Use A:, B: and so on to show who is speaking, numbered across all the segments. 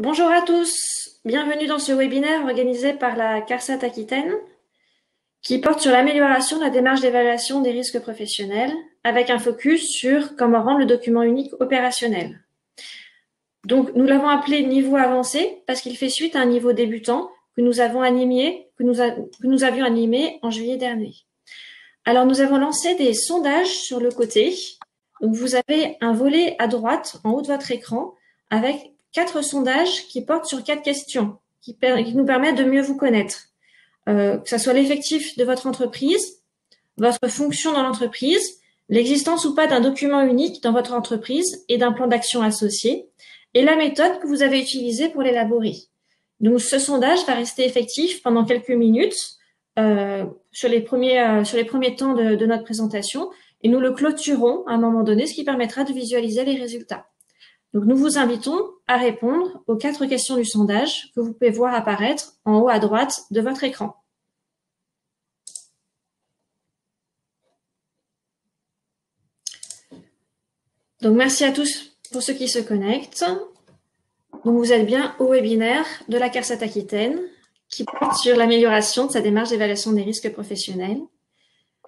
A: Bonjour à tous, bienvenue dans ce webinaire organisé par la CARSAT Aquitaine qui porte sur l'amélioration de la démarche d'évaluation des risques professionnels avec un focus sur comment rendre le document unique opérationnel. Donc nous l'avons appelé niveau avancé parce qu'il fait suite à un niveau débutant que nous avions animé en juillet dernier. Alors nous avons lancé des sondages sur le côté. Donc vous avez un volet à droite en haut de votre écran avec 4 sondages qui portent sur 4 questions qui nous permettent de mieux vous connaître. Que ce soit l'effectif de votre entreprise, votre fonction dans l'entreprise, l'existence ou pas d'un document unique dans votre entreprise et d'un plan d'action associé, et la méthode que vous avez utilisée pour l'élaborer. Donc ce sondage va rester effectif pendant quelques minutes sur les premiers temps de notre présentation, et nous le clôturons à un moment donné, ce qui permettra de visualiser les résultats. Donc, nous vous invitons à répondre aux 4 questions du sondage que vous pouvez voir apparaître en haut à droite de votre écran. Donc, merci à tous pour ceux qui se connectent. Donc, vous êtes bien au webinaire de la CARSAT Aquitaine qui porte sur l'amélioration de sa démarche d'évaluation des risques professionnels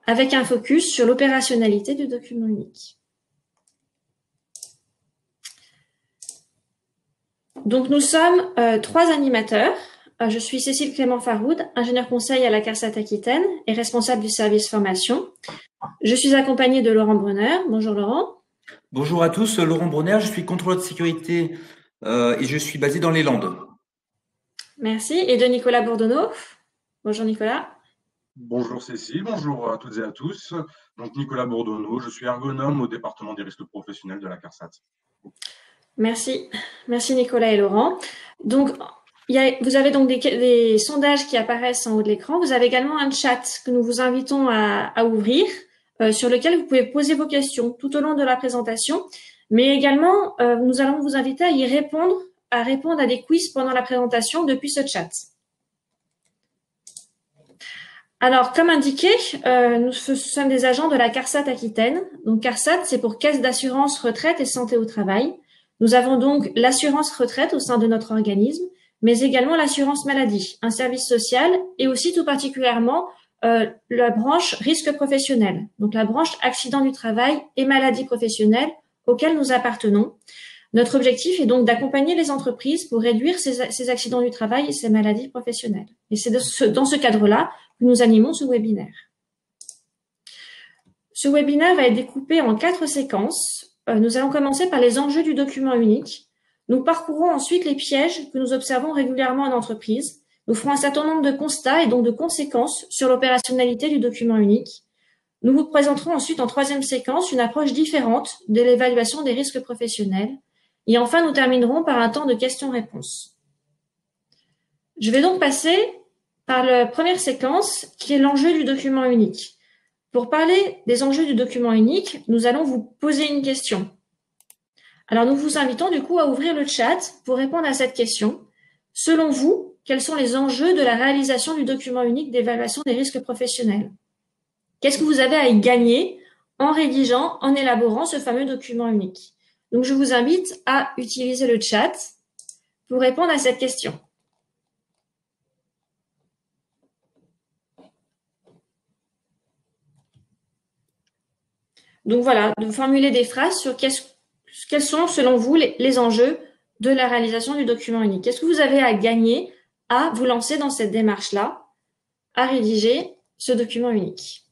A: avec un focus sur l'opérationnalité du document unique. Donc, nous sommes 3 animateurs. Je suis Cécile Clément-Faroud, ingénieure conseil à la CARSAT Aquitaine et responsable du service formation. Je suis accompagnée de Laurent Brunner. Bonjour Laurent.
B: Bonjour à tous, Laurent Brunner, je suis contrôleur de sécurité et je suis basé dans les Landes.
A: Merci. Et de Nicolas Bourdonneau. Bonjour Nicolas.
C: Bonjour Cécile, bonjour à toutes et à tous. Donc Nicolas Bourdonneau, je suis ergonome au département des risques professionnels de la CARSAT.
A: Merci. Merci Nicolas et Laurent. Donc, vous avez donc des sondages qui apparaissent en haut de l'écran. Vous avez également un chat que nous vous invitons à ouvrir, sur lequel vous pouvez poser vos questions tout au long de la présentation. Mais également, nous allons vous inviter à répondre à des quiz pendant la présentation depuis ce chat. Alors, comme indiqué, nous sommes des agents de la CARSAT Aquitaine. Donc, CARSAT, c'est pour Caisse d'assurance retraite et santé au travail. Nous avons donc l'assurance retraite au sein de notre organisme, mais également l'assurance maladie, un service social et aussi tout particulièrement la branche risque professionnel, donc la branche accident du travail et maladie professionnelle auquel nous appartenons. Notre objectif est donc d'accompagner les entreprises pour réduire ces accidents du travail et ces maladies professionnelles. Et c'est dans ce cadre-là que nous animons ce webinaire. Ce webinaire va être découpé en 4 séquences. Nous allons commencer par les enjeux du document unique. Nous parcourrons ensuite les pièges que nous observons régulièrement en entreprise. Nous ferons un certain nombre de constats et donc de conséquences sur l'opérationnalité du document unique. Nous vous présenterons ensuite en 3e séquence une approche différente de l'évaluation des risques professionnels. Et enfin, nous terminerons par un temps de questions-réponses. Je vais donc passer par la première séquence qui est l'enjeu du document unique. Pour parler des enjeux du document unique, nous allons vous poser une question. Alors, nous vous invitons du coup à ouvrir le chat pour répondre à cette question. Selon vous, quels sont les enjeux de la réalisation du document unique d'évaluation des risques professionnels? Qu'est-ce que vous avez à y gagner en rédigeant, en élaborant ce fameux document unique? Donc, je vous invite à utiliser le chat pour répondre à cette question. Donc voilà, de formuler des phrases sur quels sont, selon vous, les enjeux de la réalisation du document unique. Qu'est-ce que vous avez à gagner à vous lancer dans cette démarche-là, à rédiger ce document unique?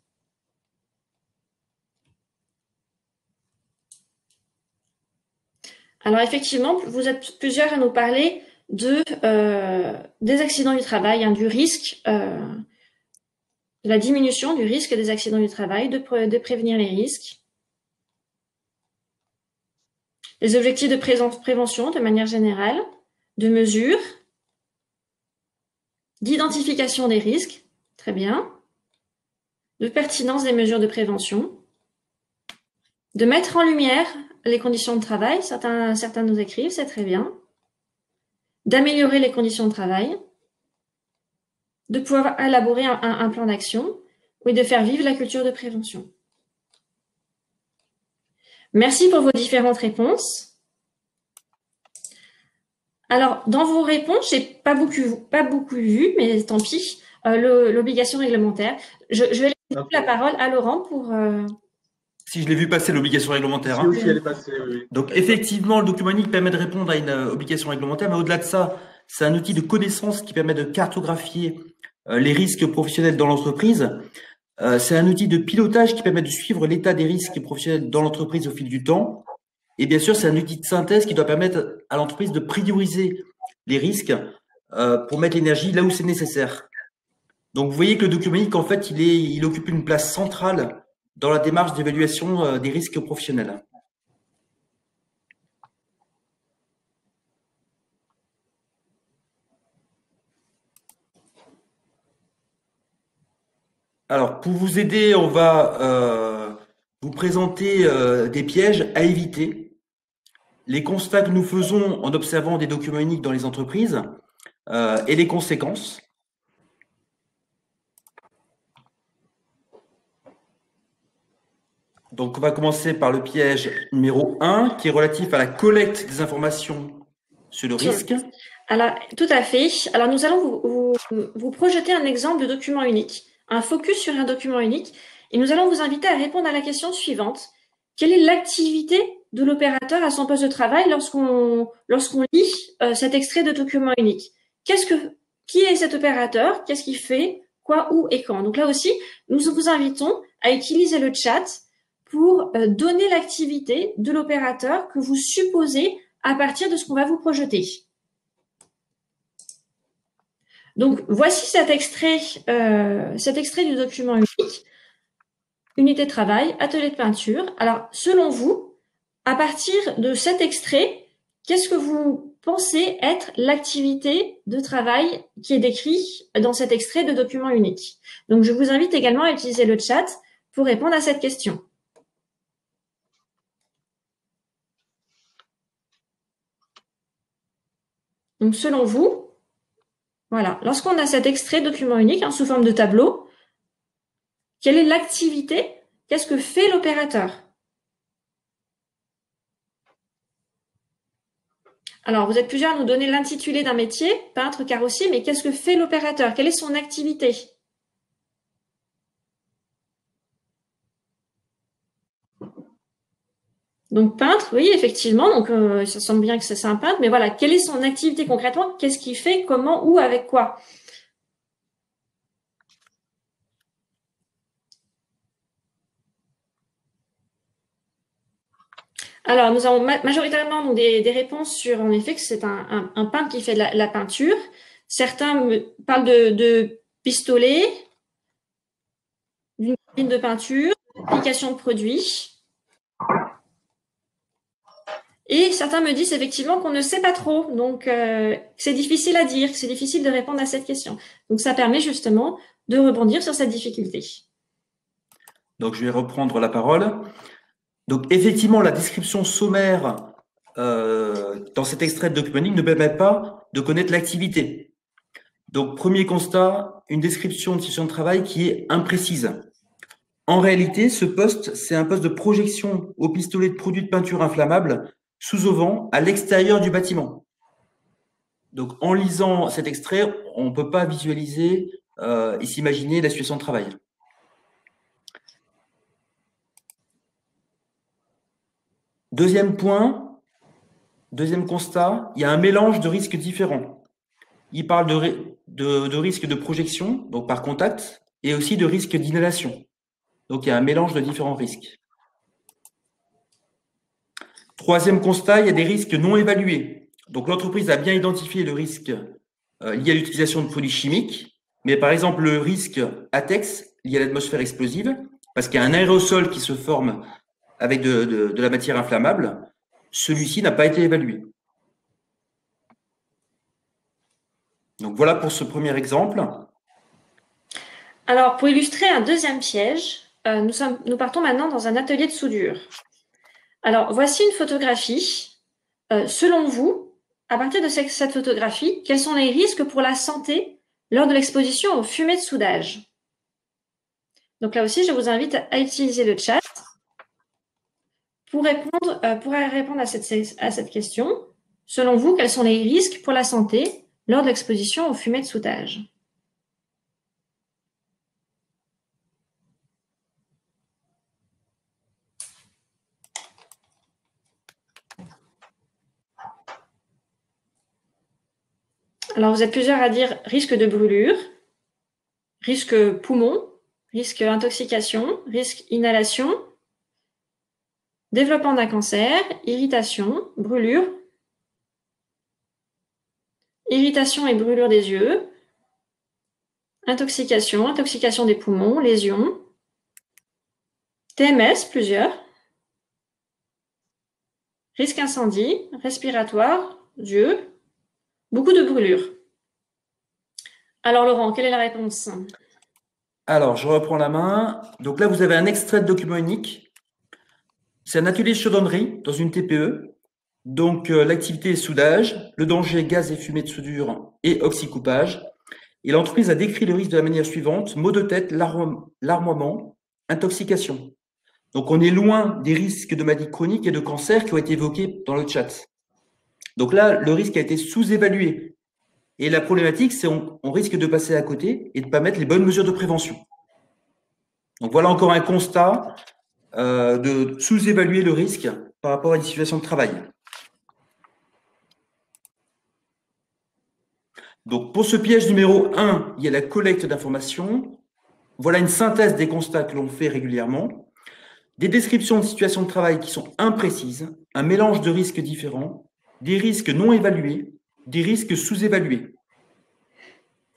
A: Alors effectivement, vous êtes plusieurs à nous parler des accidents du travail, du risque, de la diminution du risque des accidents du travail, de prévenir les risques, les objectifs de prévention de manière générale, de mesure, d'identification des risques, très bien, de pertinence des mesures de prévention, de mettre en lumière les conditions de travail, certains nous écrivent, c'est très bien, d'améliorer les conditions de travail, de pouvoir élaborer un plan d'action, ou de faire vivre la culture de prévention. Merci pour vos différentes réponses. Alors, dans vos réponses, j'ai pas beaucoup vu, mais tant pis, l'obligation réglementaire. Je vais laisser la parole à Laurent pour…
B: Si je l'ai vu passer, l'obligation réglementaire.
C: Si
B: Hein.
C: aussi, elle est passée, oui.
B: Donc, effectivement, le document unique permet de répondre à une obligation réglementaire, mais au-delà de ça, c'est un outil de connaissance qui permet de cartographier les risques professionnels dans l'entreprise. C'est un outil de pilotage qui permet de suivre l'état des risques professionnels dans l'entreprise au fil du temps. Et bien sûr, c'est un outil de synthèse qui doit permettre à l'entreprise de prioriser les risques pour mettre l'énergie là où c'est nécessaire. Donc, vous voyez que le document unique, en fait, il occupe une place centrale dans la démarche d'évaluation des risques professionnels. Alors, pour vous aider, on va vous présenter des pièges à éviter, les constats que nous faisons en observant des documents uniques dans les entreprises et les conséquences. Donc, on va commencer par le piège numéro 1, qui est relatif à la collecte des informations sur le risque.
A: Alors, tout à fait. Alors, nous allons vous projeter un exemple de document unique, un focus sur un document unique, et nous allons vous inviter à répondre à la question suivante. Quelle est l'activité de l'opérateur à son poste de travail lorsqu'on lit cet extrait de document unique? Qui est cet opérateur? Qu'est-ce qu'il fait? Quoi, où et quand? Donc là aussi, nous vous invitons à utiliser le chat pour donner l'activité de l'opérateur que vous supposez à partir de ce qu'on va vous projeter. Donc, voici cet extrait du document unique. Unité de travail, atelier de peinture. Alors, selon vous, à partir de cet extrait, qu'est-ce que vous pensez être l'activité de travail qui est décrite dans cet extrait de document unique? Donc, je vous invite également à utiliser le chat pour répondre à cette question. Donc, selon vous, voilà, lorsqu'on a cet extrait document unique sous forme de tableau, quelle est l'activité? Qu'est-ce que fait l'opérateur? Alors, vous êtes plusieurs à nous donner l'intitulé d'un métier, peintre, carrossier, mais qu'est-ce que fait l'opérateur? Quelle est son activité? Donc, peintre, oui, effectivement, donc ça semble bien que c'est un peintre, mais voilà, quelle est son activité concrètement? Qu'est-ce qu'il fait? Comment? Où? Avec quoi? Alors, nous avons majoritairement donc, des réponses sur, en effet, que c'est un peintre qui fait de la peinture. Certains parlent de pistolet, d'une ligne de peinture, d'application de produits. Et certains me disent effectivement qu'on ne sait pas trop, donc c'est difficile à dire, c'est difficile de répondre à cette question. Donc, ça permet justement de rebondir sur cette difficulté.
B: Donc, je vais reprendre la parole. Donc, effectivement, la description sommaire dans cet extrait de document unique ne permet pas de connaître l'activité. Donc, premier constat, une description de situation de travail qui est imprécise. En réalité, ce poste, c'est un poste de projection au pistolet de produits de peinture inflammable sous auvent à l'extérieur du bâtiment. Donc, en lisant cet extrait, on ne peut pas visualiser et s'imaginer la situation de travail. Deuxième point, deuxième constat, il y a un mélange de risques différents. Il parle de risques de projection, donc par contact, et aussi de risques d'inhalation. Donc, il y a un mélange de différents risques. Troisième constat, il y a des risques non évalués. Donc, l'entreprise a bien identifié le risque lié à l'utilisation de produits chimiques, mais par exemple, le risque ATEX lié à l'atmosphère explosive, parce qu'il y a un aérosol qui se forme avec de la matière inflammable, celui-ci n'a pas été évalué. Donc, voilà pour ce premier exemple.
A: Alors, pour illustrer un deuxième piège, nous partons maintenant dans un atelier de soudure. Alors, voici une photographie. Selon vous, à partir de cette photographie, quels sont les risques pour la santé lors de l'exposition aux fumées de soudage? Donc là aussi, je vous invite à utiliser le chat pour répondre à cette question. Selon vous, quels sont les risques pour la santé lors de l'exposition aux fumées de soudage? Alors, vous êtes plusieurs à dire risque de brûlure, risque poumon, risque intoxication, risque inhalation, développement d'un cancer, irritation, brûlure, irritation et brûlure des yeux, intoxication, intoxication des poumons, lésions, TMS, plusieurs, risque incendie, respiratoire, yeux, beaucoup de brûlures. Alors Laurent, quelle est la réponse?
B: Alors, je reprends la main. Donc là, vous avez un extrait de document unique. C'est un atelier de chaudronnerie dans une TPE. Donc, l'activité est soudage, le danger gaz et fumée de soudure et oxycoupage. Et l'entreprise a décrit le risque de la manière suivante: maux de tête, larmoiement, intoxication. Donc, on est loin des risques de maladies chroniques et de cancer qui ont été évoqués dans le chat. Donc là, le risque a été sous-évalué. Et la problématique, c'est on risque de passer à côté et de ne pas mettre les bonnes mesures de prévention. Donc voilà encore un constat de sous-évaluer le risque par rapport à une situation de travail. Donc pour ce piège numéro 1, il y a la collecte d'informations. Voilà une synthèse des constats que l'on fait régulièrement. Des descriptions de situations de travail qui sont imprécises, un mélange de risques différents, des risques non évalués, des risques sous-évalués.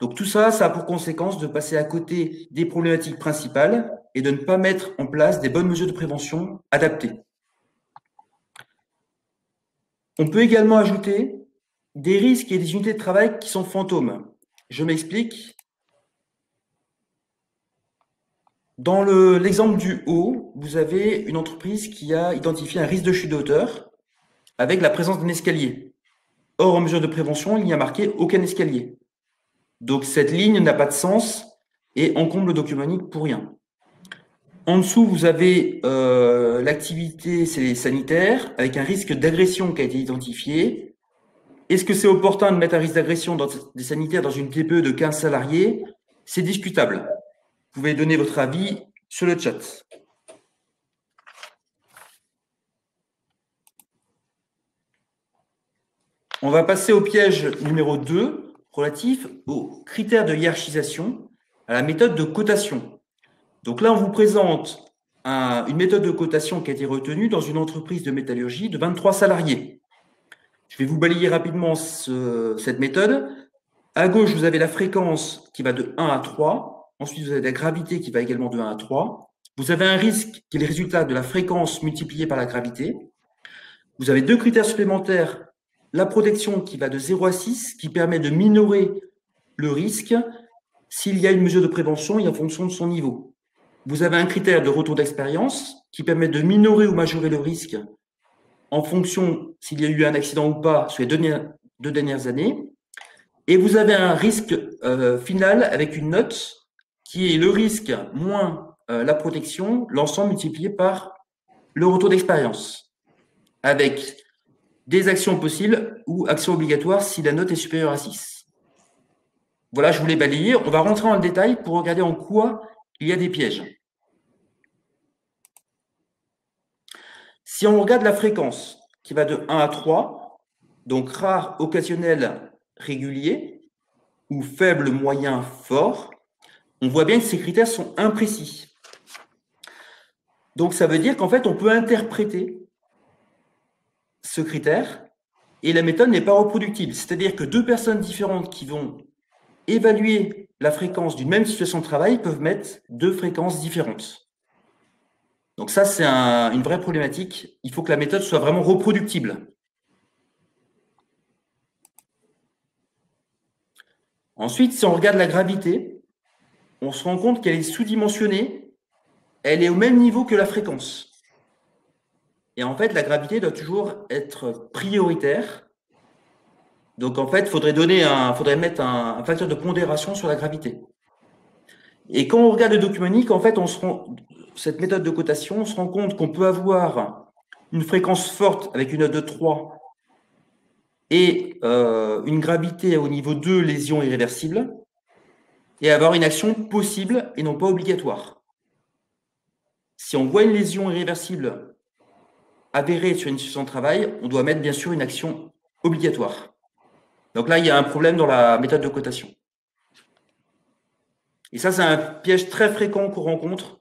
B: Donc tout ça, ça a pour conséquence de passer à côté des problématiques principales et de ne pas mettre en place des bonnes mesures de prévention adaptées. On peut également ajouter des risques et des unités de travail qui sont fantômes. Je m'explique. Dans l'exemple du haut, vous avez une entreprise qui a identifié un risque de chute de hauteur avec la présence d'un escalier. Or, en mesure de prévention, il n'y a marqué aucun escalier. Donc, cette ligne n'a pas de sens et encombre le document unique pour rien. En dessous, vous avez l'activité sanitaire avec un risque d'agression qui a été identifié. Est-ce que c'est opportun de mettre un risque d'agression des sanitaires dans une TPE de 15 salariés? C'est discutable. Vous pouvez donner votre avis sur le chat. On va passer au piège numéro 2, relatif aux critères de hiérarchisation, à la méthode de cotation. Donc là, on vous présente une méthode de cotation qui a été retenue dans une entreprise de métallurgie de 23 salariés. Je vais vous balayer rapidement cette méthode. À gauche, vous avez la fréquence qui va de 1 à 3. Ensuite, vous avez la gravité qui va également de 1 à 3. Vous avez un risque qui est le résultat de la fréquence multipliée par la gravité. Vous avez 2 critères supplémentaires. La protection qui va de 0 à 6, qui permet de minorer le risque s'il y a une mesure de prévention et en fonction de son niveau. Vous avez un critère de retour d'expérience qui permet de minorer ou majorer le risque en fonction s'il y a eu un accident ou pas sur les 2 dernières années. Et vous avez un risque final avec une note qui est le risque moins la protection, l'ensemble multiplié par le retour d'expérience, avec des actions possibles ou actions obligatoires si la note est supérieure à 6. Voilà, je voulais balayer. On va rentrer dans le détail pour regarder en quoi il y a des pièges. Si on regarde la fréquence qui va de 1 à 3, donc rare, occasionnel, régulier, ou faible, moyen, fort, on voit bien que ces critères sont imprécis. Donc ça veut dire qu'en fait, on peut interpréter ce critère et la méthode n'est pas reproductible. C'est-à-dire que 2 personnes différentes qui vont évaluer la fréquence d'une même situation de travail peuvent mettre 2 fréquences différentes. Donc ça, c'est une vraie problématique. Il faut que la méthode soit vraiment reproductible. Ensuite, si on regarde la gravité, on se rend compte qu'elle est sous-dimensionnée. Elle est au même niveau que la fréquence. Et en fait, la gravité doit toujours être prioritaire. Donc en fait, il faudrait mettre un facteur de pondération sur la gravité. Et quand on regarde le document unique, en fait, cette méthode de cotation, on se rend compte qu'on peut avoir une fréquence forte avec une note de 3 et une gravité au niveau 2, lésion irréversible, et avoir une action possible et non pas obligatoire. Si on voit une lésion irréversible avérée sur une situation de travail, on doit mettre bien sûr une action obligatoire. Donc là, il y a un problème dans la méthode de cotation. Et ça, c'est un piège très fréquent qu'on rencontre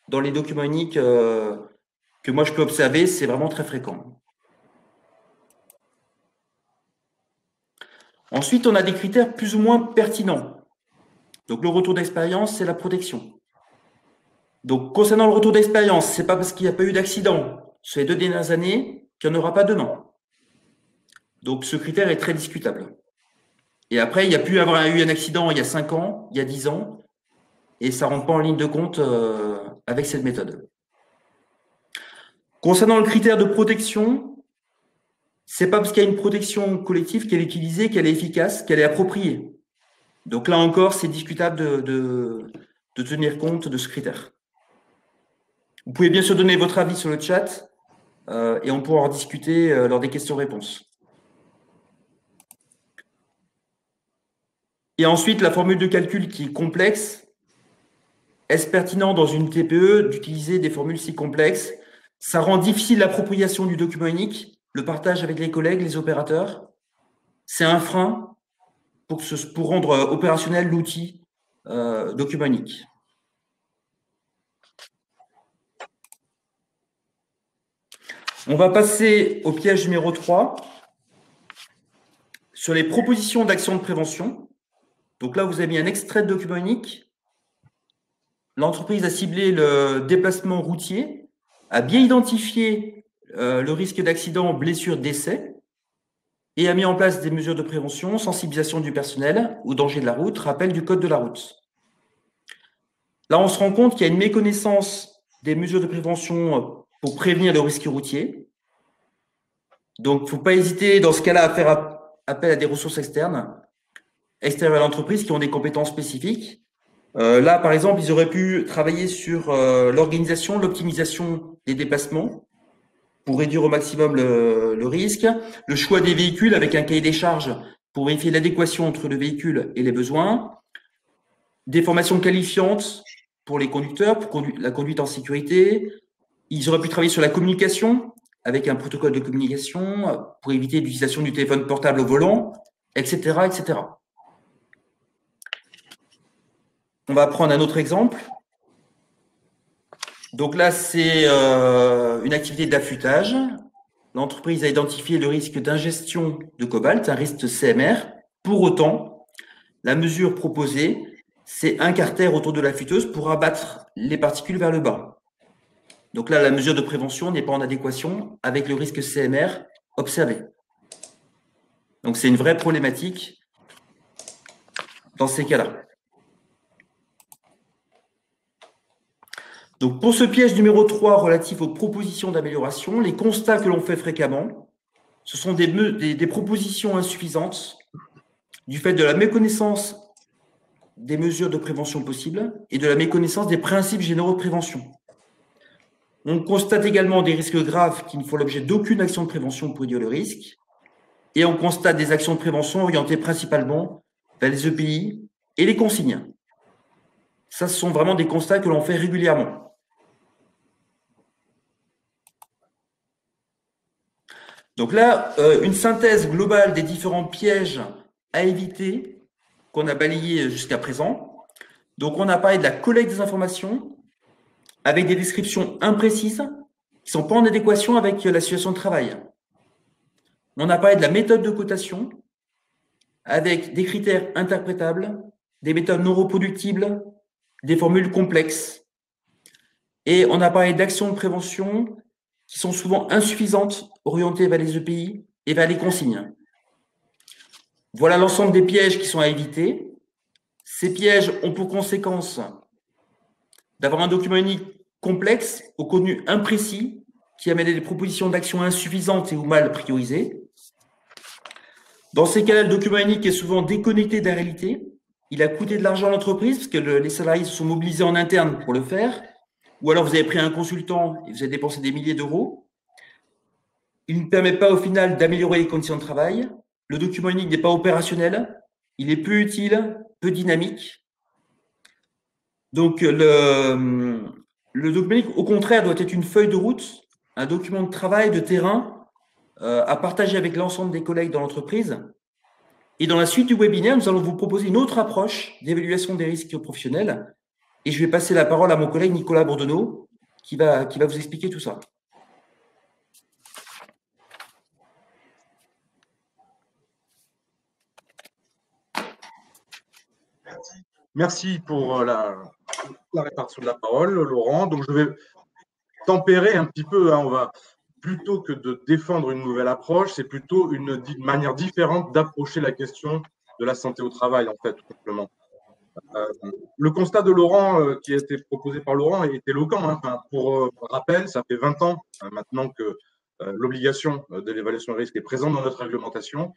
B: dans les documents uniques que moi je peux observer, c'est vraiment très fréquent. Ensuite, on a des critères plus ou moins pertinents. Donc, le retour d'expérience, c'est la protection. Donc, concernant le retour d'expérience, c'est pas parce qu'il n'y a pas eu d'accident sur les 2 dernières années qu'il n'y en aura pas demain. Donc, ce critère est très discutable. Et après, il y a pu avoir eu un accident il y a 5 ans, il y a 10 ans, et ça ne rentre pas en ligne de compte avec cette méthode. Concernant le critère de protection, c'est pas parce qu'il y a une protection collective qu'elle est utilisée, qu'elle est efficace, qu'elle est appropriée. Donc là encore, c'est discutable de tenir compte de ce critère. Vous pouvez bien sûr donner votre avis sur le chat et on pourra en discuter lors des questions-réponses. Et ensuite, la formule de calcul qui est complexe. Est-ce pertinent dans une TPE d'utiliser des formules si complexes? Ça rend difficile l'appropriation du document unique, le partage avec les collègues, les opérateurs. C'est un frein pour rendre opérationnel l'outil document unique. On va passer au piège numéro 3 sur les propositions d'action de prévention. Donc là, vous avez mis un extrait de document unique. L'entreprise a ciblé le déplacement routier, a bien identifié le risque d'accident, blessure, décès et a mis en place des mesures de prévention, sensibilisation du personnel au danger de la route, rappel du code de la route. Là, on se rend compte qu'il y a une méconnaissance des mesures de prévention pour prévenir le risque routier. Donc, il ne faut pas hésiter dans ce cas-là à faire appel à des ressources externes à l'entreprise qui ont des compétences spécifiques. Là, par exemple, ils auraient pu travailler sur l'organisation, l'optimisation des déplacements pour réduire au maximum le risque, le choix des véhicules avec un cahier des charges pour vérifier l'adéquation entre le véhicule et les besoins, des formations qualifiantes pour les conducteurs, pour la conduite en sécurité. Ils auraient pu travailler sur la communication avec un protocole de communication pour éviter l'utilisation du téléphone portable au volant, etc., etc. On va prendre un autre exemple. Donc là, c'est une activité d'affûtage. L'entreprise a identifié le risque d'ingestion de cobalt, un risque CMR. Pour autant, la mesure proposée, c'est un carter autour de l'affûteuse pour abattre les particules vers le bas. Donc là, la mesure de prévention n'est pas en adéquation avec le risque CMR observé. Donc c'est une vraie problématique dans ces cas-là. Donc, pour ce piège numéro 3 relatif aux propositions d'amélioration, les constats que l'on fait fréquemment, ce sont des propositions insuffisantes du fait de la méconnaissance des mesures de prévention possibles et de la méconnaissance des principes généraux de prévention. On constate également des risques graves qui ne font l'objet d'aucune action de prévention pour réduire le risque et on constate des actions de prévention orientées principalement vers les EPI et les consignes. Ça, ce sont vraiment des constats que l'on fait régulièrement. Donc là, une synthèse globale des différents pièges à éviter qu'on a balayés jusqu'à présent. Donc, on a parlé de la collecte des informations avec des descriptions imprécises qui ne sont pas en adéquation avec la situation de travail. On a parlé de la méthode de cotation avec des critères interprétables, des méthodes non reproductibles, des formules complexes. Et on a parlé d'actions de prévention qui sont souvent insuffisantes, orientées vers les EPI et vers les consignes. Voilà l'ensemble des pièges qui sont à éviter. Ces pièges ont pour conséquence d'avoir un document unique complexe, au contenu imprécis, qui amène des propositions d'action insuffisantes et ou mal priorisées. Dans ces cas-là, le document unique est souvent déconnecté de la réalité. Il a coûté de l'argent à l'entreprise parce que les salariés se sont mobilisés en interne pour le faire. Ou alors vous avez pris un consultant et vous avez dépensé des milliers d'euros. Il ne permet pas au final d'améliorer les conditions de travail. le document unique n'est pas opérationnel, il est peu utile, peu dynamique. Donc, le document unique, au contraire, doit être une feuille de route, un document de travail, de terrain, à partager avec l'ensemble des collègues dans l'entreprise. Et dans la suite du webinaire, nous allons vous proposer une autre approche d'évaluation des risques professionnels. Et je vais passer la parole à mon collègue Nicolas Bourdonneau, qui va vous expliquer tout ça.
C: Merci pour la répartition de la parole, Laurent. Donc, je vais tempérer un petit peu. On va, plutôt que de défendre une nouvelle approche, c'est plutôt une manière différente d'approcher la question de la santé au travail, en fait, tout simplement. Le constat de Laurent, qui a été proposé par Laurent, est éloquent. Enfin, pour rappel, ça fait 20 ans maintenant que l'obligation de l'évaluation de risque est présente dans notre réglementation.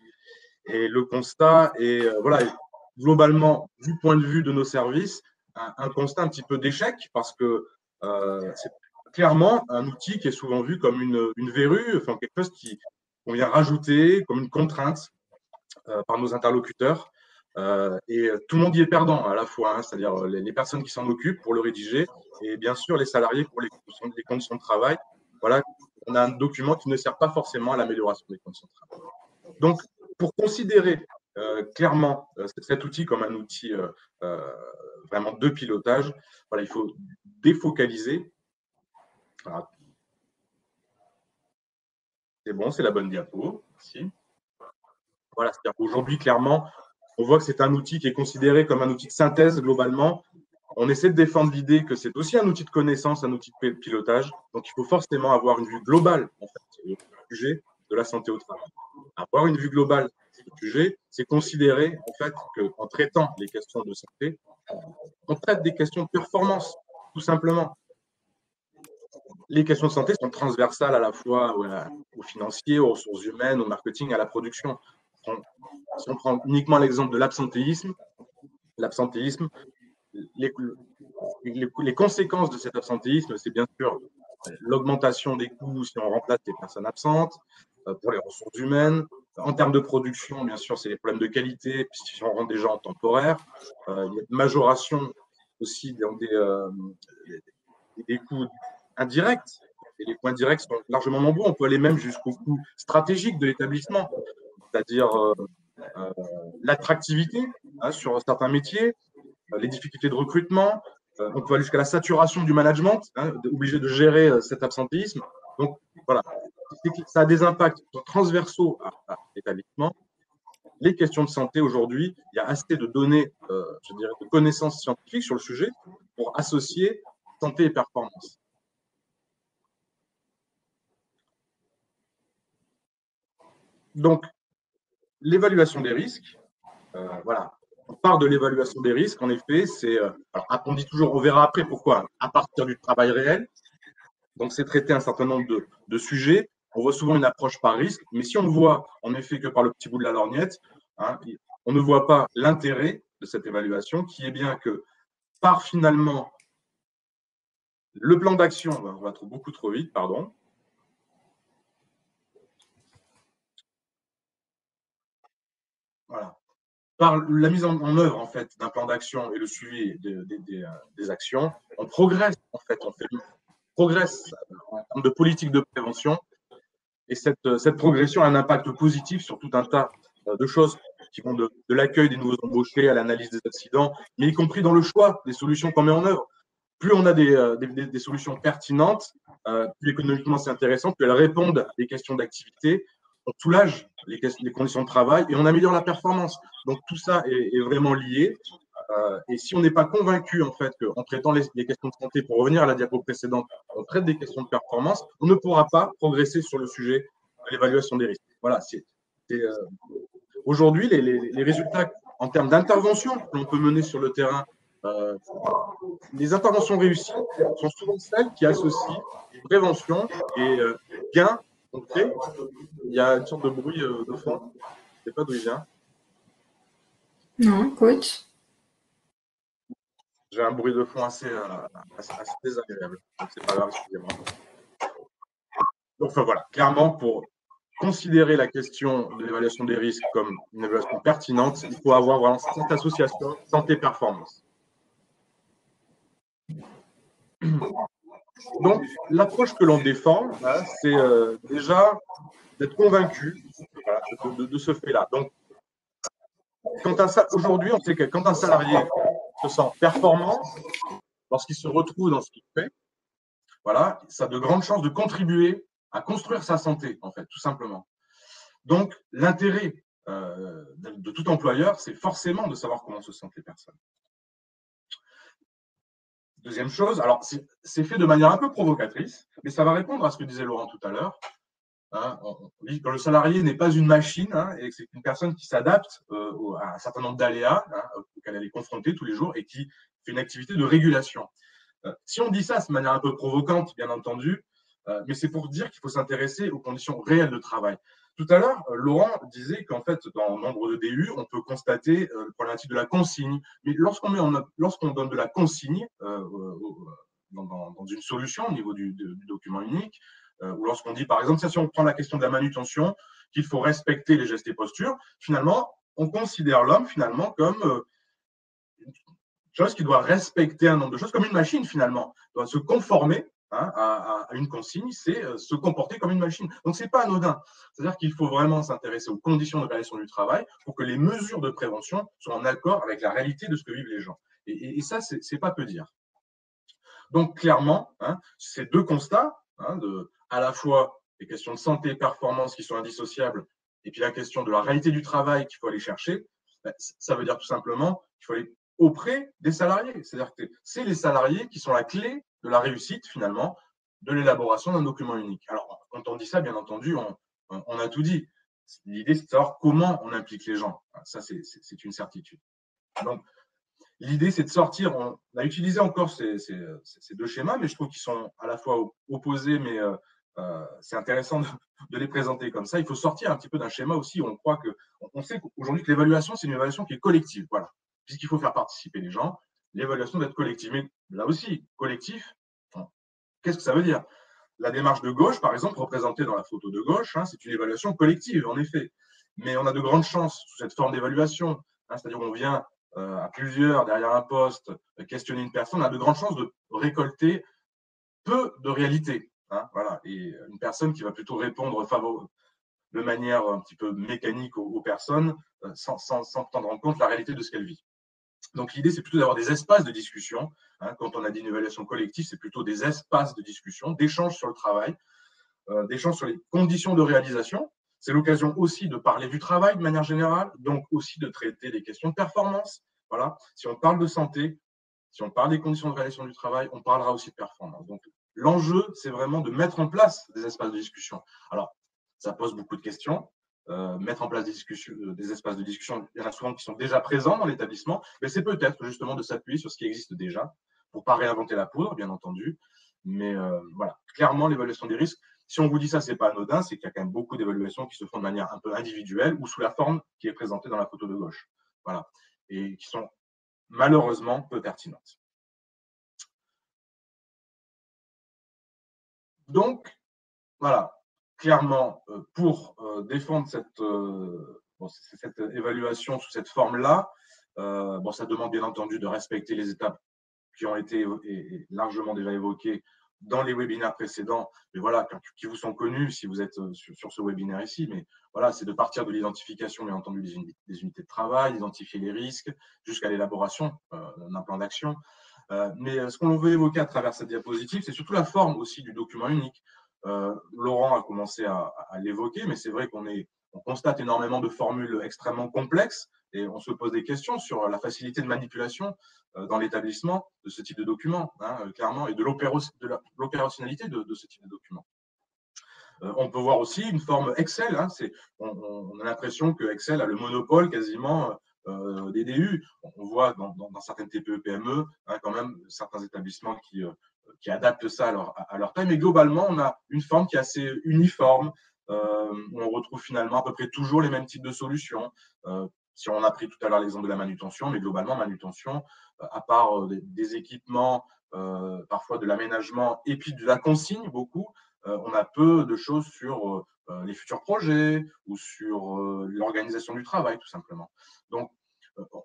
C: Et le constat est, voilà, globalement, du point de vue de nos services, un constat un petit peu d'échec parce que c'est clairement un outil qui est souvent vu comme une verrue, enfin quelque chose qu'on vient rajouter comme une contrainte par nos interlocuteurs. Et tout le monde y est perdant à la fois, c'est-à-dire les personnes qui s'en occupent pour le rédiger et bien sûr les salariés pour les conditions de travail. Voilà, on a un document qui ne sert pas forcément à l'amélioration des conditions de travail. Donc, pour considérer clairement cet outil comme un outil vraiment de pilotage, voilà, il faut défocaliser. Voilà. C'est bon, c'est la bonne diapo. Merci. Voilà, c'est-à-dire qu'aujourd'hui, clairement, on voit que c'est un outil qui est considéré comme un outil de synthèse globalement. On essaie de défendre l'idée que c'est aussi un outil de connaissance, un outil de pilotage. Donc, il faut forcément avoir une vue globale en fait, du sujet de la santé au travail. Avoir une vue globale du sujet, c'est considérer en fait qu'en traitant les questions de santé, on traite des questions de performance, tout simplement. Les questions de santé sont transversales à la fois aux financiers, aux ressources humaines, au marketing, à la production. Si on prend uniquement l'exemple de l'absentéisme, les conséquences de cet absentéisme, c'est bien sûr l'augmentation des coûts si on remplace les personnes absentes, pour les ressources humaines. En termes de production, bien sûr, c'est les problèmes de qualité, puis si on rend des gens temporaires. Il y a une majoration aussi dans des coûts indirects. Et les coûts indirects sont largement nombreux. On peut aller même jusqu'aux coûts stratégiques de l'établissement, c'est-à-dire l'attractivité sur certains métiers, les difficultés de recrutement. On peut aller jusqu'à la saturation du management, obligé de gérer cet absentéisme. Donc, voilà, ça a des impacts transversaux à l'établissement. Les questions de santé aujourd'hui, il y a assez de données, je dirais, de connaissances scientifiques sur le sujet pour associer santé et performance. Donc, l'évaluation des risques, voilà. On part de l'évaluation des risques, en effet, c'est, alors on dit toujours, on verra après pourquoi, à partir du travail réel. Donc, c'est traiter un certain nombre de sujets. On voit souvent une approche par risque, mais si on ne voit en effet que par le petit bout de la lorgnette, on ne voit pas l'intérêt de cette évaluation, qui est bien que par finalement le plan d'action, on va trop beaucoup trop vite, pardon. Voilà. Par la mise en œuvre en fait d'un plan d'action et le suivi des actions, on progresse en fait, on progresse en termes de politique de prévention. Et cette progression a un impact positif sur tout un tas de choses qui vont de l'accueil des nouveaux embauchés à l'analyse des accidents, mais y compris dans le choix des solutions qu'on met en œuvre. Plus on a des solutions pertinentes, plus économiquement c'est intéressant, plus elles répondent à des questions d'activité, on soulage les conditions de travail et on améliore la performance. Donc tout ça est vraiment lié. Et si on n'est pas convaincu en fait qu'en traitant les questions de santé, pour revenir à la diapo précédente, on traite des questions de performance, on ne pourra pas progresser sur le sujet de l'évaluation des risques. Voilà, aujourd'hui les résultats en termes d'intervention que l'on peut mener sur le terrain, les interventions réussies sont souvent celles qui associent prévention et gain concret. Il y a une sorte de bruit de fond, je ne sais pas d'où il vient.
A: Non, écoute.
C: J'ai un bruit de fond assez désagréable. Donc, c'est pas grave, excusez-moi. Donc, enfin, voilà, clairement, pour considérer la question de l'évaluation des risques comme une évaluation pertinente, il faut avoir vraiment cette association santé-performance. Donc, l'approche que l'on défend, c'est déjà d'être convaincu de ce fait-là. Donc, aujourd'hui, on sait que quand un salarié se sent performant, lorsqu'il se retrouve dans ce qu'il fait, voilà, ça a de grandes chances de contribuer à construire sa santé, en fait, tout simplement. Donc, l'intérêt de tout employeur, c'est forcément de savoir comment se sentent les personnes. Deuxième chose, alors c'est fait de manière un peu provocatrice, mais ça va répondre à ce que disait Laurent tout à l'heure. Hein, on dit que le salarié n'est pas une machine, hein, et que c'est une personne qui s'adapte à un certain nombre d'aléas auxquels elle est confrontée tous les jours et qui fait une activité de régulation. Si on dit ça de manière un peu provocante, bien entendu, mais c'est pour dire qu'il faut s'intéresser aux conditions réelles de travail. Tout à l'heure, Laurent disait qu'en fait, dans nombre de DU, on peut constater le problématique de la consigne. Mais lorsqu'on donne de la consigne dans une solution au niveau du document unique, ou lorsqu'on dit, par exemple, si on prend la question de la manutention, qu'il faut respecter les gestes et postures, finalement, on considère l'homme finalement comme une chose qui doit respecter un nombre de choses, comme une machine finalement, doit se conformer à une consigne, c'est se comporter comme une machine. Donc, ce n'est pas anodin. C'est-à-dire qu'il faut vraiment s'intéresser aux conditions de réalisation du travail pour que les mesures de prévention soient en accord avec la réalité de ce que vivent les gens. Et ça, c'est pas peu dire. Donc, clairement, ces deux constats, à la fois les questions de santé et performance qui sont indissociables, et puis la question de la réalité du travail qu'il faut aller chercher, ça veut dire tout simplement qu'il faut aller auprès des salariés. C'est-à-dire que c'est les salariés qui sont la clé de la réussite, finalement, de l'élaboration d'un document unique. Alors, quand on dit ça, bien entendu, on a tout dit. L'idée, c'est de savoir comment on implique les gens. Ça, c'est une certitude. Donc, l'idée, c'est de sortir. On a utilisé encore ces deux schémas, mais je trouve qu'ils sont à la fois opposés, mais c'est intéressant de les présenter comme ça. Il faut sortir un petit peu d'un schéma aussi. On sait qu'aujourd'hui que l'évaluation, c'est une évaluation qui est collective. Voilà. Puisqu'il faut faire participer les gens, l'évaluation doit être collective. Mais là aussi, collectif, qu'est-ce que ça veut dire? La démarche de gauche, par exemple, représentée dans la photo de gauche, c'est une évaluation collective, en effet. Mais on a de grandes chances sous cette forme d'évaluation, c'est-à-dire qu'on vient à plusieurs derrière un poste questionner une personne, on a de grandes chances de récolter peu de réalité. Voilà. Et une personne qui va plutôt répondre de manière un petit peu mécanique aux personnes sans prendre en compte la réalité de ce qu'elle vit. Donc, l'idée, c'est plutôt d'avoir des espaces de discussion. Quand on a dit une évaluation collective, c'est plutôt des espaces de discussion, d'échange sur le travail, d'échange sur les conditions de réalisation. C'est l'occasion aussi de parler du travail de manière générale, donc aussi de traiter les questions de performance. Voilà. Si on parle de santé, si on parle des conditions de réalisation du travail, on parlera aussi de performance. Donc, l'enjeu, c'est vraiment de mettre en place des espaces de discussion. Alors, ça pose beaucoup de questions. Mettre en place des espaces de discussion, il y en a souvent qui sont déjà présents dans l'établissement, mais c'est peut-être justement de s'appuyer sur ce qui existe déjà pour ne pas réinventer la poudre, bien entendu. Mais voilà, clairement, l'évaluation des risques, si on vous dit ça, ce n'est pas anodin, c'est qu'il y a quand même beaucoup d'évaluations qui se font de manière un peu individuelle ou sous la forme qui est présentée dans la photo de gauche. Voilà. Et qui sont malheureusement peu pertinentes. Donc, voilà, clairement, pour défendre cette évaluation sous cette forme-là, ça demande bien entendu de respecter les étapes qui ont été largement déjà évoquées dans les webinaires précédents, mais voilà, qui vous sont connus si vous êtes sur ce webinaire ici, mais voilà, c'est de partir de l'identification, bien entendu, des unités de travail, d'identifier les risques, jusqu'à l'élaboration d'un plan d'action. Mais ce qu'on veut évoquer à travers cette diapositive, c'est surtout la forme aussi du document unique. Laurent a commencé à l'évoquer, mais c'est vrai qu'on constate énormément de formules extrêmement complexes et on se pose des questions sur la facilité de manipulation dans l'établissement de ce type de document, clairement, et de l'opérationnalité de ce type de document. On peut voir aussi une forme Excel. On a l'impression que Excel a le monopole quasiment des DU. On voit dans certaines TPE-PME quand même certains établissements qui adaptent ça à leur taille. Mais globalement, on a une forme qui est assez uniforme, où on retrouve finalement à peu près toujours les mêmes types de solutions. Si on a pris tout à l'heure l'exemple de la manutention, mais globalement, manutention, à part des équipements, parfois de l'aménagement et puis de la consigne, beaucoup, on a peu de choses sur les futurs projets ou sur l'organisation du travail, tout simplement. Donc,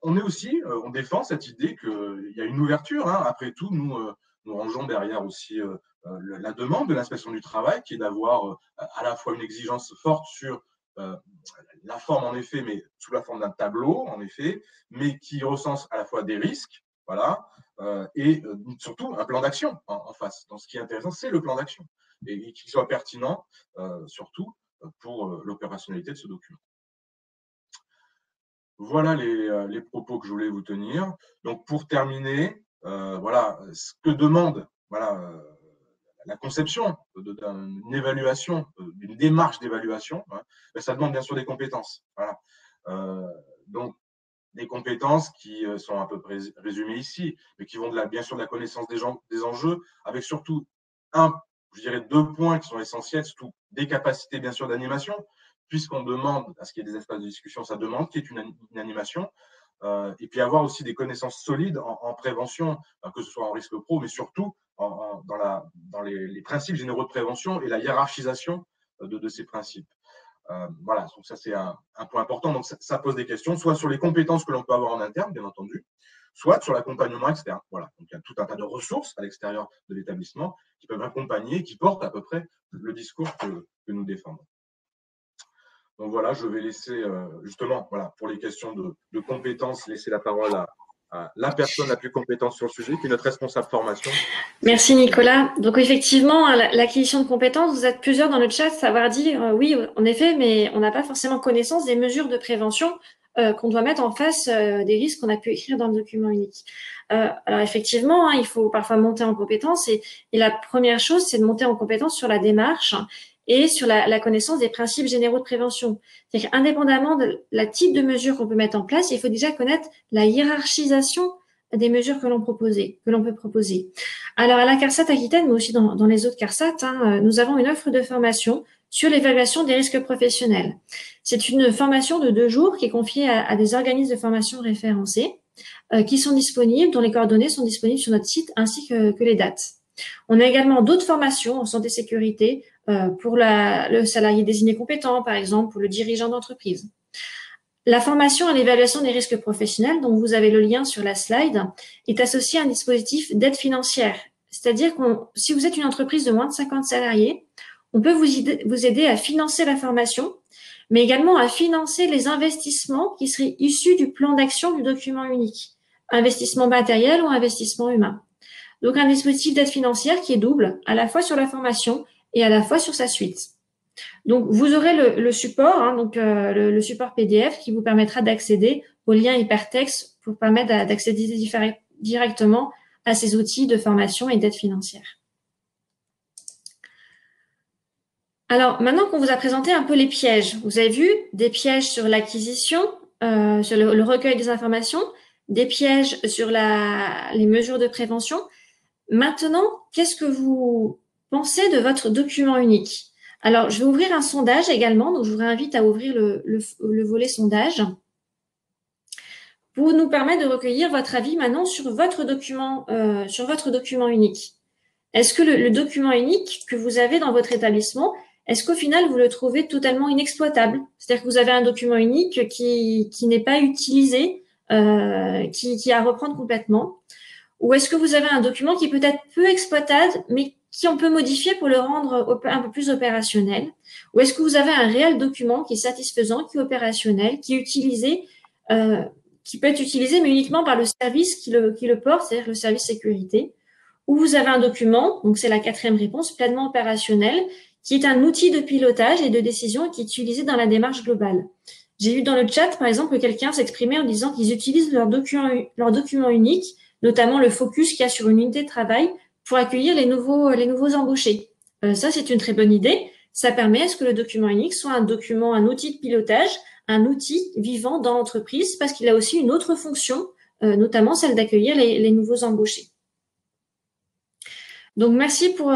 C: on défend cette idée qu'il y a une ouverture. Hein. Après tout, nous rangeons derrière aussi la demande de l'inspection du travail, qui est d'avoir à la fois une exigence forte sur la forme, en effet, mais sous la forme d'un tableau, en effet, mais qui recense à la fois des risques, voilà, et surtout un plan d'action en face. Donc, ce qui est intéressant, c'est le plan d'action, et qu'il soit pertinent, surtout pour l'opérationnalité de ce document. Voilà les propos que je voulais vous tenir. Donc, pour terminer, voilà ce que demande la conception d'une évaluation, d'une démarche d'évaluation. Hein, ça demande bien sûr des compétences. Voilà. Donc, des compétences qui sont à peu près résumées ici, mais qui vont bien sûr de la connaissance des enjeux, avec surtout je dirais 2 points qui sont essentiels, surtout des capacités bien sûr d'animation, puisqu'on demande à ce qu'il y ait des espaces de discussion, ça demande qu'il y ait une animation, et puis avoir aussi des connaissances solides en prévention, que ce soit en risque pro, mais surtout dans les principes généraux de prévention et la hiérarchisation de ces principes. Voilà, donc ça c'est un point important. Donc ça pose des questions, soit sur les compétences que l'on peut avoir en interne, bien entendu, soit sur l'accompagnement externe. Voilà, donc il y a tout un tas de ressources à l'extérieur de l'établissement qui peuvent accompagner, qui portent à peu près le discours que nous défendons. Donc voilà, je vais laisser justement, voilà, pour les questions de compétences, laisser la parole à la personne la plus compétente sur le sujet, qui est notre responsable formation.
A: Merci Nicolas. Donc effectivement, l'acquisition de compétences, vous êtes plusieurs dans le chat à avoir dit oui, en effet, mais on n'a pas forcément connaissance des mesures de prévention qu'on doit mettre en face des risques qu'on a pu écrire dans le document unique. Alors effectivement, hein, il faut parfois monter en compétence et la première chose, c'est de monter en compétence sur la démarche et sur la connaissance des principes généraux de prévention. C'est-à-dire qu'indépendamment de la type de mesure qu'on peut mettre en place, il faut déjà connaître la hiérarchisation des mesures que l'on peut proposer. Alors à la CARSAT Aquitaine, mais aussi dans les autres CARSAT, hein, nous avons une offre de formation sur l'évaluation des risques professionnels. C'est une formation de 2 jours qui est confiée à des organismes de formation référencés qui sont disponibles, dont les coordonnées sont disponibles sur notre site ainsi que les dates. On a également d'autres formations en santé sécurité pour le salarié désigné compétent, par exemple, pour le dirigeant d'entreprise. La formation à l'évaluation des risques professionnels, dont vous avez le lien sur la slide, est associée à un dispositif d'aide financière. C'est-à-dire que si vous êtes une entreprise de moins de 50 salariés, on peut vous aider à financer la formation, mais également à financer les investissements qui seraient issus du plan d'action du document unique, investissement matériel ou investissement humain. Donc, un dispositif d'aide financière qui est double, à la fois sur la formation et à la fois sur sa suite. Donc, vous aurez le support, hein, donc le support PDF qui vous permettra d'accéder au lien hypertexte pour permettre d'accéder directement à ces outils de formation et d'aide financière. Alors, maintenant qu'on vous a présenté un peu les pièges, vous avez vu des pièges sur l'acquisition, sur le recueil des informations, des pièges sur les mesures de prévention. Maintenant, qu'est-ce que vous pensez de votre document unique? Alors, je vais ouvrir un sondage également, donc je vous invite à ouvrir le volet sondage pour nous permettre de recueillir votre avis maintenant sur votre document unique. Est-ce que le document unique que vous avez dans votre établissement, est-ce qu'au final, vous le trouvez totalement inexploitable? C'est-à-dire que vous avez un document unique qui n'est pas utilisé, qui à reprendre complètement? Ou est-ce que vous avez un document qui est peut-être peu exploitable, mais qui on peut modifier pour le rendre un peu plus opérationnel? Ou est-ce que vous avez un réel document qui est satisfaisant, qui est opérationnel, qui est utilisé, qui peut être utilisé, mais uniquement par le service qui le porte, c'est-à-dire le service sécurité? Ou vous avez un document, donc c'est la 4e réponse, pleinement opérationnel, qui est un outil de pilotage et de décision qui est utilisé dans la démarche globale. J'ai vu dans le chat, par exemple, que quelqu'un s'exprimait en disant qu'ils utilisent leur document unique, notamment le focus qu'il y a sur une unité de travail pour accueillir les nouveaux embauchés. Ça, c'est une très bonne idée. Ça permet à ce que le document unique soit un outil de pilotage, un outil vivant dans l'entreprise parce qu'il a aussi une autre fonction, notamment celle d'accueillir les nouveaux embauchés. Donc, merci pour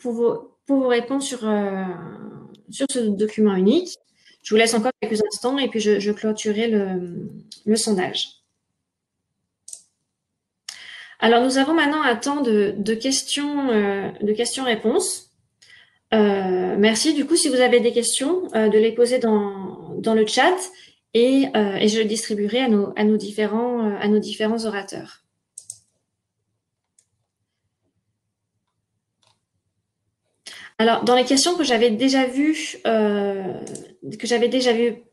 A: vos réponses sur ce document unique. Je vous laisse encore quelques instants et puis je clôturerai le sondage. Alors, nous avons maintenant un temps de questions-réponses. Merci. Du coup, si vous avez des questions, de les poser dans le chat et je le distribuerai à nos différents orateurs. Alors, dans les questions que j'avais déjà vues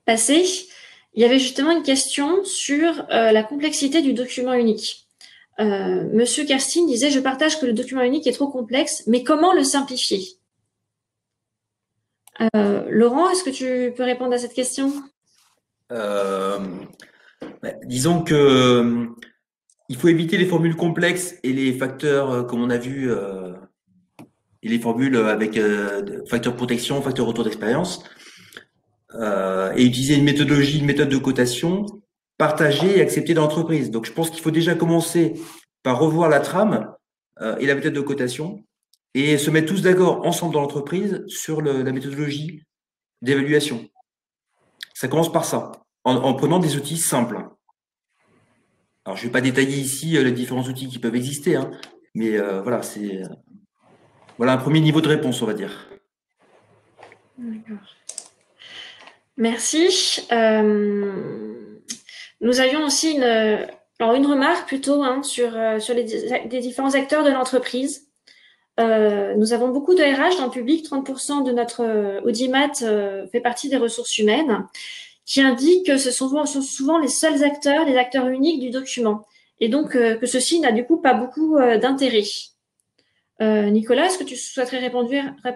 A: passer, il y avait justement une question sur la complexité du document unique. Monsieur Kerstin disait: je partage que le document unique est trop complexe, mais comment le simplifier? Laurent, est-ce que tu peux répondre à cette question?
B: Disons que il faut éviter les formules complexes et les facteurs, comme on a vu, et les formules avec facteur protection, facteur retour d'expérience, et utiliser une méthodologie, une méthode de cotation partagée et acceptée dans l'entreprise. Donc, je pense qu'il faut déjà commencer par revoir la trame et la méthode de cotation et se mettre tous d'accord ensemble dans l'entreprise sur la méthodologie d'évaluation. Ça commence par ça, en prenant des outils simples. Alors, je ne vais pas détailler ici les différents outils qui peuvent exister, hein, mais voilà, c'est voilà un premier niveau de réponse, on va dire.
A: D'accord. Merci. Nous avions aussi une remarque plutôt sur les différents acteurs de l'entreprise. Nous avons beaucoup de RH dans le public, 30% de notre audimat fait partie des ressources humaines, qui indiquent que ce sont souvent les seuls acteurs, les acteurs uniques du document, et donc que ceci n'a du coup pas beaucoup d'intérêt. Nicolas, est-ce que tu souhaiterais rebondir à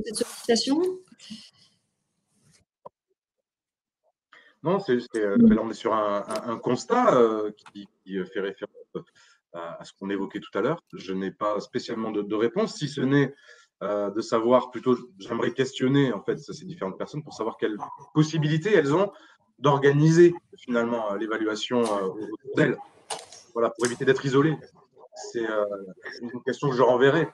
A: cette sollicitation?
C: Non, là, on est sur un constat qui fait référence à ce qu'on évoquait tout à l'heure. Je n'ai pas spécialement de réponse, si ce n'est de savoir plutôt, j'aimerais questionner en fait ces différentes personnes pour savoir quelles possibilités elles ont d'organiser finalement l'évaluation autour d'elles. Voilà, pour éviter d'être isolées. C'est une question que je renverrai.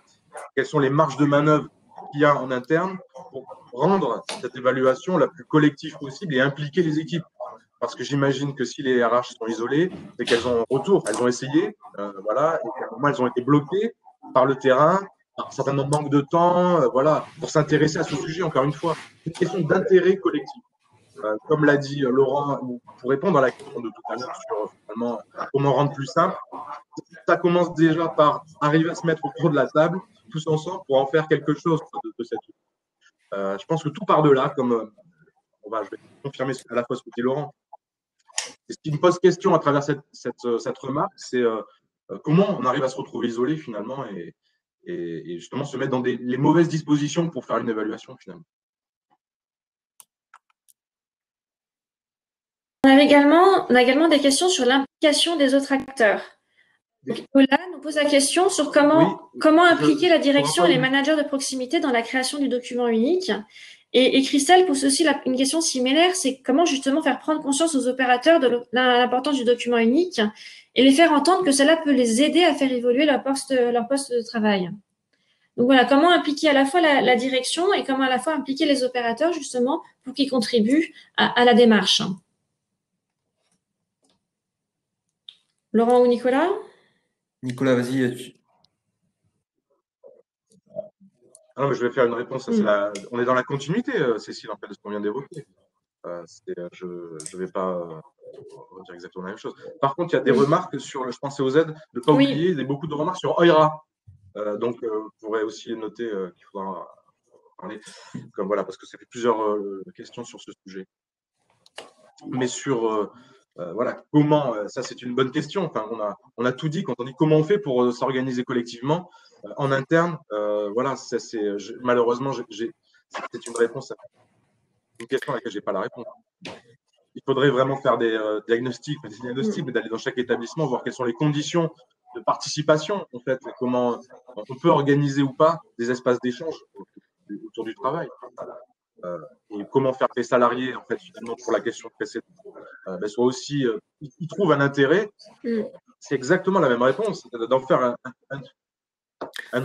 C: Quelles sont les marges de manœuvre qu'il y a en interne pour rendre cette évaluation la plus collective possible et impliquer les équipes? Parce que j'imagine que si les RH sont isolées, c'est qu'elles ont un retour, elles ont essayé, voilà, et qu'à un moment, elles ont été bloquées par le terrain, par certainement manque de temps, voilà, pour s'intéresser à ce sujet, encore une fois. C'est une question d'intérêt collectif. Comme l'a dit Laurent, pour répondre à la question de tout à l'heure sur finalement comment rendre plus simple, ça commence déjà par arriver à se mettre autour de la table, tous ensemble, pour en faire quelque chose de cette. Je pense que tout part de là, comme je vais confirmer à la fois ce que dit Laurent. Et ce qui me pose question à travers cette remarque, c'est comment on arrive à se retrouver isolé finalement et justement se mettre dans les mauvaises dispositions pour faire une évaluation finalement.
A: On a également des questions sur l'implication des autres acteurs. Nicolas nous pose la question sur comment impliquer la direction et les managers de proximité dans la création du document unique. Et Christelle pose aussi une question similaire, c'est comment justement faire prendre conscience aux opérateurs de l'importance du document unique et les faire entendre que cela peut les aider à faire évoluer leur poste de travail. Donc voilà, comment impliquer à la fois la direction et comment à la fois impliquer les opérateurs justement pour qu'ils contribuent à la démarche. Laurent ou Nicolas?
B: Nicolas, vas-y.
C: Ah non, mais je vais faire une réponse. On est dans la continuité, Cécile, en fait, de ce qu'on vient d'évoquer. Je ne vais pas dire exactement la même chose. Par contre, il y a des remarques sur, je pensais aux aides, de ne pas oublier, il y a beaucoup de remarques sur OIRA. Donc, vous pourrez aussi noter qu'il faudra parler, comme voilà, parce que ça fait plusieurs questions sur ce sujet. Mais sur voilà, comment, ça c'est une bonne question. Enfin, on a tout dit quand on dit comment on fait pour s'organiser collectivement en interne. Voilà, malheureusement, c'est une réponse à une question à laquelle je n'ai pas la réponse. Il faudrait vraiment faire des diagnostics, mais d'aller dans chaque établissement, voir quelles sont les conditions de participation, en fait, comment on peut organiser ou pas des espaces d'échange autour du travail. Et comment faire que les salariés, en fait, finalement, pour la question précédente, soient aussi, ils trouvent un intérêt. C'est exactement la même réponse, d'en faire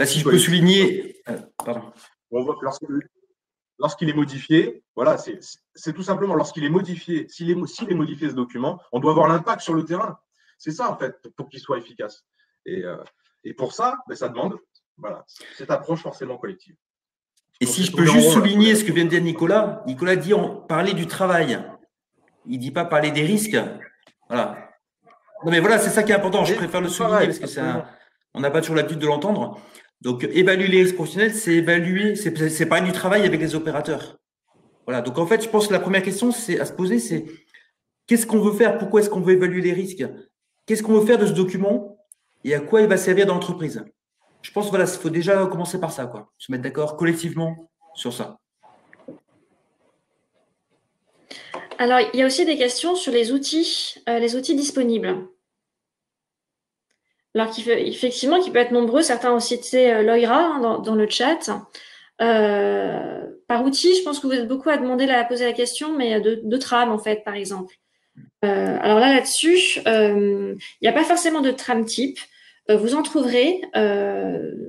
B: si je peux souligner, pardon.
C: On voit que lorsqu'il est modifié, voilà, c'est tout simplement lorsqu'il est modifié, s'il est modifié ce document, on doit avoir l'impact sur le terrain. C'est ça, en fait, pour qu'il soit efficace. Et pour ça, ça demande Voilà, cette approche forcément collective.
B: Et si je peux juste souligner ce que vient de dire Nicolas, Nicolas dit parler du travail. Il ne dit pas parler des risques. Voilà. Non, mais voilà, c'est ça qui est important. Je préfère le souligner parce que on n'a pas toujours l'habitude de l'entendre. Donc, évaluer les risques professionnels, c'est évaluer, c'est parler du travail avec les opérateurs. Voilà. Donc, en fait, je pense que la première question à se poser, c'est qu'est-ce qu'on veut faire? Pourquoi est-ce qu'on veut évaluer les risques? Qu'est-ce qu'on veut faire de ce document et à quoi il va servir dans l'entreprise? Je pense voilà, il faut déjà commencer par ça, quoi. Se mettre d'accord collectivement sur ça.
A: Alors, il y a aussi des questions sur les outils disponibles. Alors, effectivement, qui peut être nombreux. Certains ont cité Loira dans le chat. Par outil, je pense que vous êtes beaucoup à poser la question, mais de tram, en fait, par exemple. Alors là-dessus, il n'y a pas forcément de tram type. Vous en trouverez,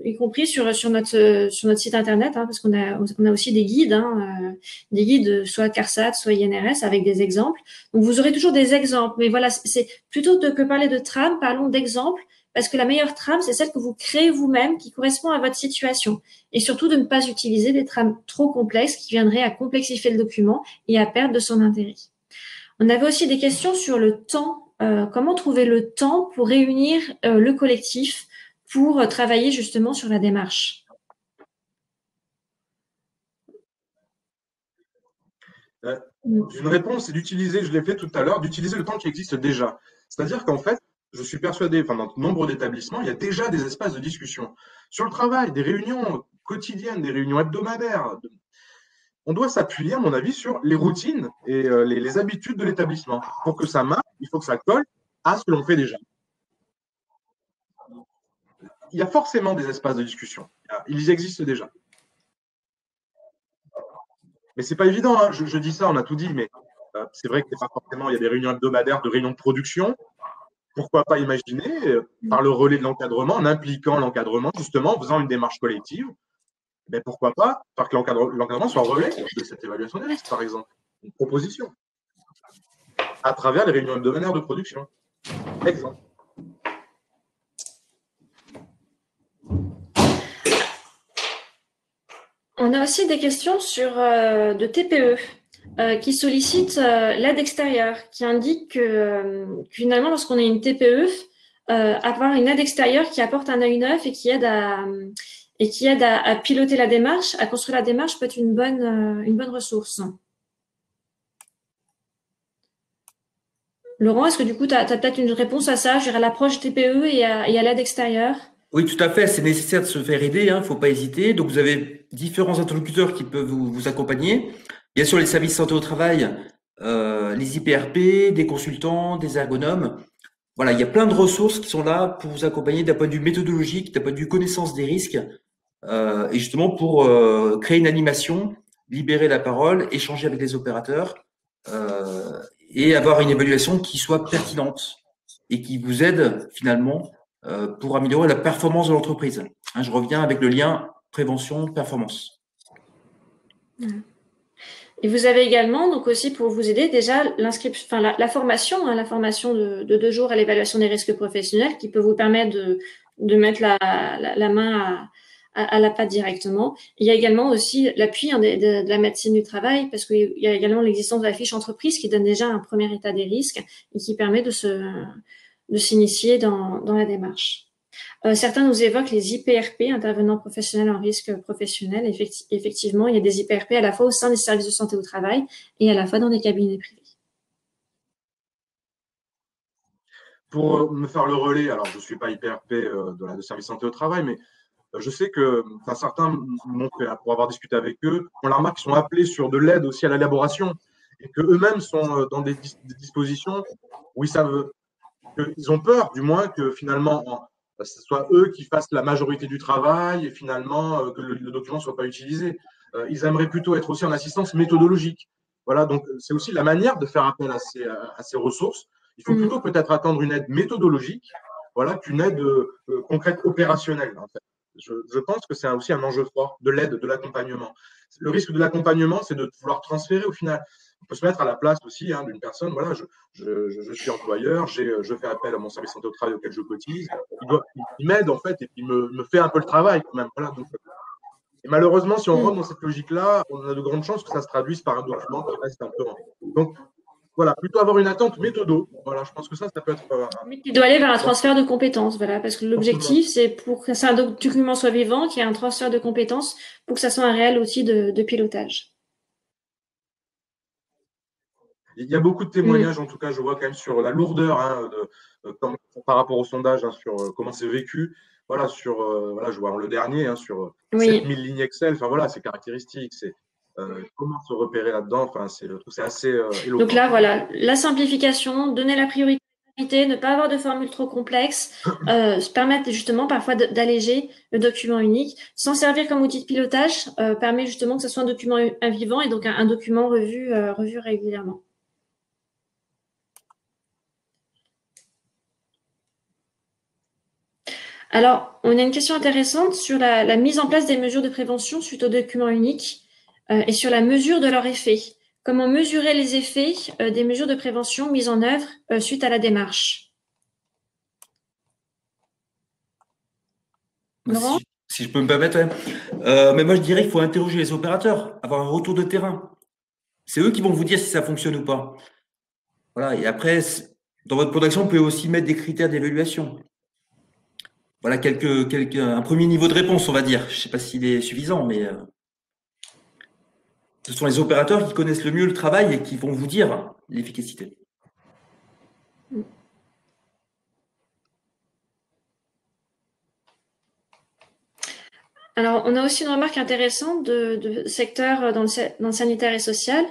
A: y compris sur notre site internet, hein, parce qu'on a aussi des guides, soit CARSAT, soit INRS, avec des exemples. Donc vous aurez toujours des exemples, mais voilà, c'est plutôt que parler de trame, parlons d'exemples, parce que la meilleure trame, c'est celle que vous créez vous-même, qui correspond à votre situation, et surtout de ne pas utiliser des trames trop complexes qui viendraient à complexifier le document et à perdre de son intérêt. On avait aussi des questions sur le temps. Comment trouver le temps pour réunir le collectif pour travailler justement sur la démarche?
C: Une réponse, c'est d'utiliser, je l'ai fait tout à l'heure, d'utiliser le temps qui existe déjà. C'est-à-dire qu'en fait, je suis persuadé, enfin, dans nombre d'établissements, il y a déjà des espaces de discussion. Sur le travail, des réunions quotidiennes, des réunions hebdomadaires. On doit s'appuyer, à mon avis, sur les routines et les habitudes de l'établissement. Pour que ça marche, il faut que ça colle à ce que l'on fait déjà. Il y a forcément des espaces de discussion. Ils existent déjà. Mais c'est pas évident, hein. Je dis ça, on a tout dit, mais c'est vrai que c'est pas forcément, il y a des réunions hebdomadaires, de réunions de production. Pourquoi pas imaginer, par le relais de l'encadrement, en impliquant l'encadrement, justement, en faisant une démarche collective, mais pourquoi pas, par que l'encadrement soit relais de cette évaluation des risques, par exemple. Une proposition. À travers les réunions hebdomadaires de production. Exemple.
A: On a aussi des questions de TPE qui sollicitent l'aide extérieure, qui indique que finalement, lorsqu'on est une TPE, avoir une aide extérieure qui apporte un œil neuf et qui aide à piloter la démarche, à construire la démarche, peut être une bonne ressource. Laurent, est-ce que du coup, tu as peut-être une réponse à ça, je dirais à l'approche TPE et à l'aide extérieure?
B: Oui, tout à fait. C'est nécessaire de se faire aider. Il ne faut pas hésiter. Donc, vous avez différents interlocuteurs qui peuvent vous accompagner. Bien sûr, les services santé au travail, les IPRP, des consultants, des ergonomes. Voilà, il y a plein de ressources qui sont là pour vous accompagner d'un point de vue méthodologique, d'un point de vue connaissance des risques, et justement pour créer une animation, libérer la parole, échanger avec les opérateurs, et avoir une évaluation qui soit pertinente et qui vous aide finalement pour améliorer la performance de l'entreprise. Hein, je reviens avec le lien prévention-performance.
A: Et vous avez également, donc aussi pour vous aider, déjà l'inscription, la formation, la formation de 2 jours à l'évaluation des risques professionnels qui peut vous permettre de mettre la main à la pâte directement. Il y a également aussi l'appui de la médecine du travail, parce qu'il y a également l'existence de la fiche entreprise qui donne déjà un premier état des risques et qui permet de s'initier dans la démarche. Certains nous évoquent les IPRP, intervenants professionnels en risque professionnel. Effectivement, il y a des IPRP à la fois au sein des services de santé au travail et à la fois dans des cabinets privés.
C: Pour me faire le relais, alors je ne suis pas IPRP de service santé au travail, mais je sais que certains m'ont fait, pour avoir discuté avec eux, on la remarque qu'ils sont appelés sur de l'aide aussi à l'élaboration et qu'eux-mêmes sont dans des dispositions où ils savent qu'ils ont peur, du moins, que finalement, ce soit eux qui fassent la majorité du travail et finalement que le document ne soit pas utilisé. Ils aimeraient plutôt être aussi en assistance méthodologique. Voilà, donc c'est aussi la manière de faire appel à ces ressources. Il faut plutôt peut-être attendre une aide méthodologique, voilà, qu'une aide concrète opérationnelle, en fait. Je pense que c'est aussi un enjeu fort de l'aide, de l'accompagnement. Le risque de l'accompagnement, c'est de vouloir transférer au final. on peut se mettre à la place aussi d'une personne. Voilà, je suis employeur, je fais appel à mon service santé au travail auquel je cotise. Il m'aide en fait et puis me fait un peu le travail quand même. Voilà, donc, et malheureusement, si on rentre dans cette logique-là, on a de grandes chances que ça se traduise par un document qui reste un peu. Donc, voilà, plutôt avoir une attente méthodo. Voilà, je pense que ça peut être.
A: Mais qui doit aller vers un transfert de compétences, voilà, parce que l'objectif, c'est pour que un document soit vivant, qu'il y ait un transfert de compétences pour que ça soit un réel outil de pilotage.
C: Il y a beaucoup de témoignages, en tout cas, je vois quand même sur la lourdeur par rapport au sondage, sur comment c'est vécu. Voilà, voilà, je vois le dernier, sur 7000 lignes Excel. Enfin, voilà, c'est caractéristique. C'est comment se repérer là-dedans. Enfin, c'est assez éloquent.
A: Donc là, voilà, la simplification, donner la priorité, ne pas avoir de formule trop complexe, se permettre justement parfois d'alléger le document unique. S'en servir comme outil de pilotage permet justement que ce soit un document vivant et donc un document revu régulièrement. Alors, on a une question intéressante sur la mise en place des mesures de prévention suite au document unique et sur la mesure de leur effet. Comment mesurer les effets des mesures de prévention mises en œuvre suite à la démarche? Laurent ?
B: Si je peux me permettre, mais moi je dirais qu'il faut interroger les opérateurs, avoir un retour de terrain. C'est eux qui vont vous dire si ça fonctionne ou pas. Voilà, et après, dans votre plan d'action, vous pouvez aussi mettre des critères d'évaluation. Voilà, un premier niveau de réponse, on va dire. Je ne sais pas s'il est suffisant, mais ce sont les opérateurs qui connaissent le mieux le travail et qui vont vous dire l'efficacité.
A: Alors, on a aussi une remarque intéressante de secteur dans le sanitaire et social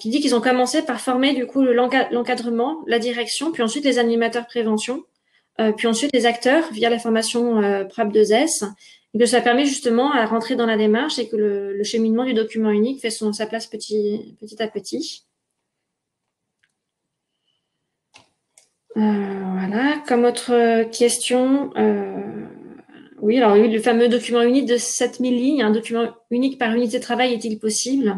A: qui dit qu'ils ont commencé par former du coup l'encadrement, la direction, puis ensuite les animateurs prévention, puis ensuite les acteurs via la formation PRAP2S, et que ça permet justement à rentrer dans la démarche et que le cheminement du document unique fait sa place petit à petit. Voilà, comme autre question, oui, alors le fameux document unique de 7000 lignes, un document unique par unité de travail est-il possible?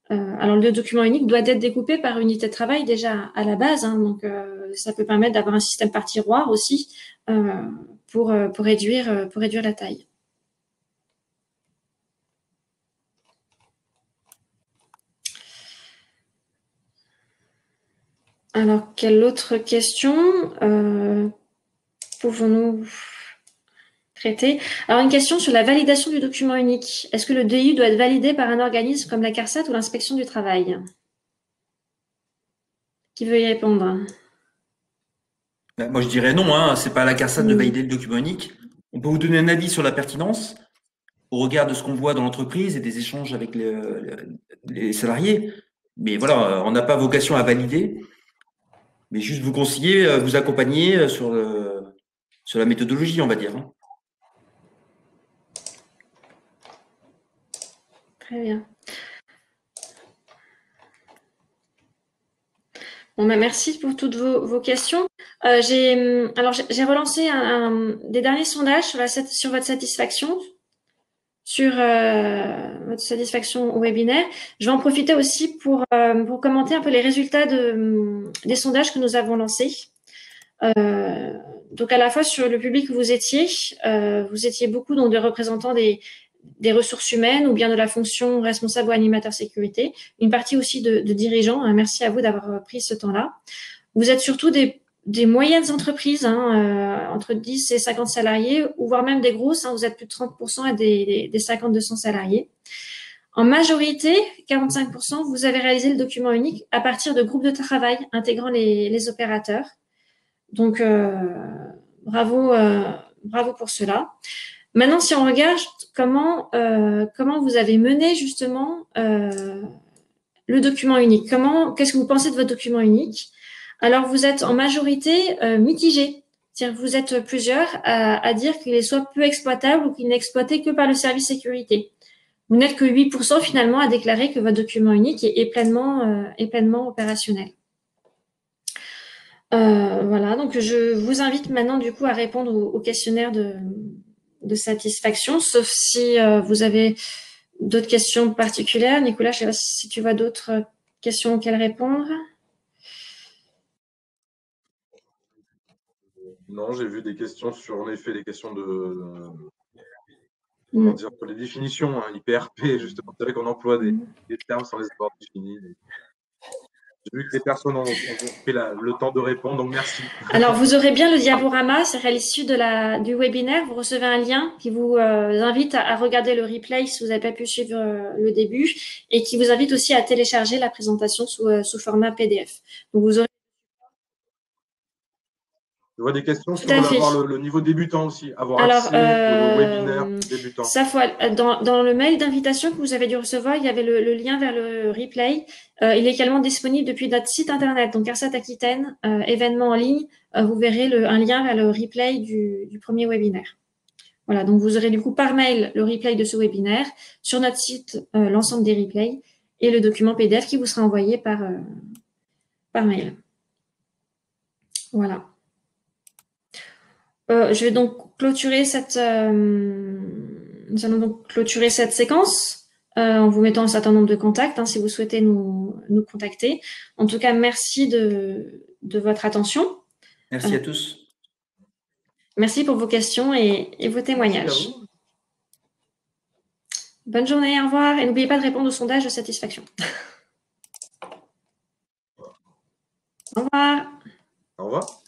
A: Alors le document unique doit être découpé par unité de travail déjà à la base, donc ça peut permettre d'avoir un système par tiroir aussi pour réduire la taille. Alors, quelle autre question pouvons-nous traiter? Alors, une question sur la validation du document unique. Est-ce que le DU doit être validé par un organisme comme la CARSAT ou l'inspection du travail? Qui veut y répondre?
B: Moi, je dirais non, c'est pas à la CARSAT de valider le document unique. On peut vous donner un avis sur la pertinence au regard de ce qu'on voit dans l'entreprise et des échanges avec les salariés. Mais voilà, on n'a pas vocation à valider, mais juste vous conseiller, vous accompagner sur la méthodologie, on va dire.
A: Très bien. Bon, merci pour toutes vos questions. J'ai relancé des derniers sondages sur votre satisfaction, votre satisfaction au webinaire. Je vais en profiter aussi pour commenter un peu les résultats des sondages que nous avons lancés. Donc à la fois sur le public où vous étiez beaucoup donc de représentants des ressources humaines ou bien de la fonction responsable ou animateur sécurité, une partie aussi de dirigeants. Merci à vous d'avoir pris ce temps-là. Vous êtes surtout des moyennes entreprises, entre 10 et 50 salariés, ou voire même des grosses, vous êtes plus de 30% à des 50-200 salariés. En majorité, 45%, vous avez réalisé le document unique à partir de groupes de travail intégrant les opérateurs. Donc, bravo pour cela. Maintenant, si on regarde comment vous avez mené justement le document unique, qu'est-ce que vous pensez de votre document unique? Alors, vous êtes en majorité mitigé. C'est-à-dire que vous êtes plusieurs à dire qu'il est soit peu exploitable ou qu'il n'est exploité que par le service sécurité. Vous n'êtes que 8% finalement à déclarer que votre document unique est pleinement opérationnel. Voilà, donc je vous invite maintenant du coup à répondre au questionnaire de satisfaction, sauf si vous avez d'autres questions particulières. Nicolas, je ne sais pas si tu vois d'autres questions auxquelles répondre?
C: Non, j'ai vu des questions sur, en effet, des questions de, comment dire, pour les définitions, hein, IPRP, justement. C'est vrai qu'on emploie des termes sans les avoir définis. J'ai vu que les personnes ont pris le temps de répondre, donc merci.
A: Alors, vous aurez bien le diaporama, c'est à l'issue du webinaire. Vous recevez un lien qui vous invite à regarder le replay si vous n'avez pas pu suivre le début et qui vous invite aussi à télécharger la présentation sous format PDF. Donc, vous aurez...
C: Je vois des questions
A: Tout
C: sur
A: à fait.
C: avoir le niveau débutant aussi, avoir
A: Alors,
C: accès au webinaire débutant.
A: ça, dans le mail d'invitation que vous avez dû recevoir, il y avait le lien vers le replay. Il est également disponible depuis notre site internet, donc CARSAT Aquitaine, événements en ligne. Vous verrez un lien vers le replay du premier webinaire. Voilà, donc vous aurez du coup par mail le replay de ce webinaire, sur notre site l'ensemble des replays et le document PDF qui vous sera envoyé par mail. Voilà. Je vais donc clôturer nous allons donc clôturer cette séquence en vous mettant un certain nombre de contacts si vous souhaitez nous contacter. En tout cas, merci de votre attention.
B: Merci à tous.
A: Merci pour vos questions et vos témoignages.
C: Merci à vous.
A: Bonne journée, au revoir. Et n'oubliez pas de répondre au sondage de satisfaction. Au revoir.
C: Au revoir.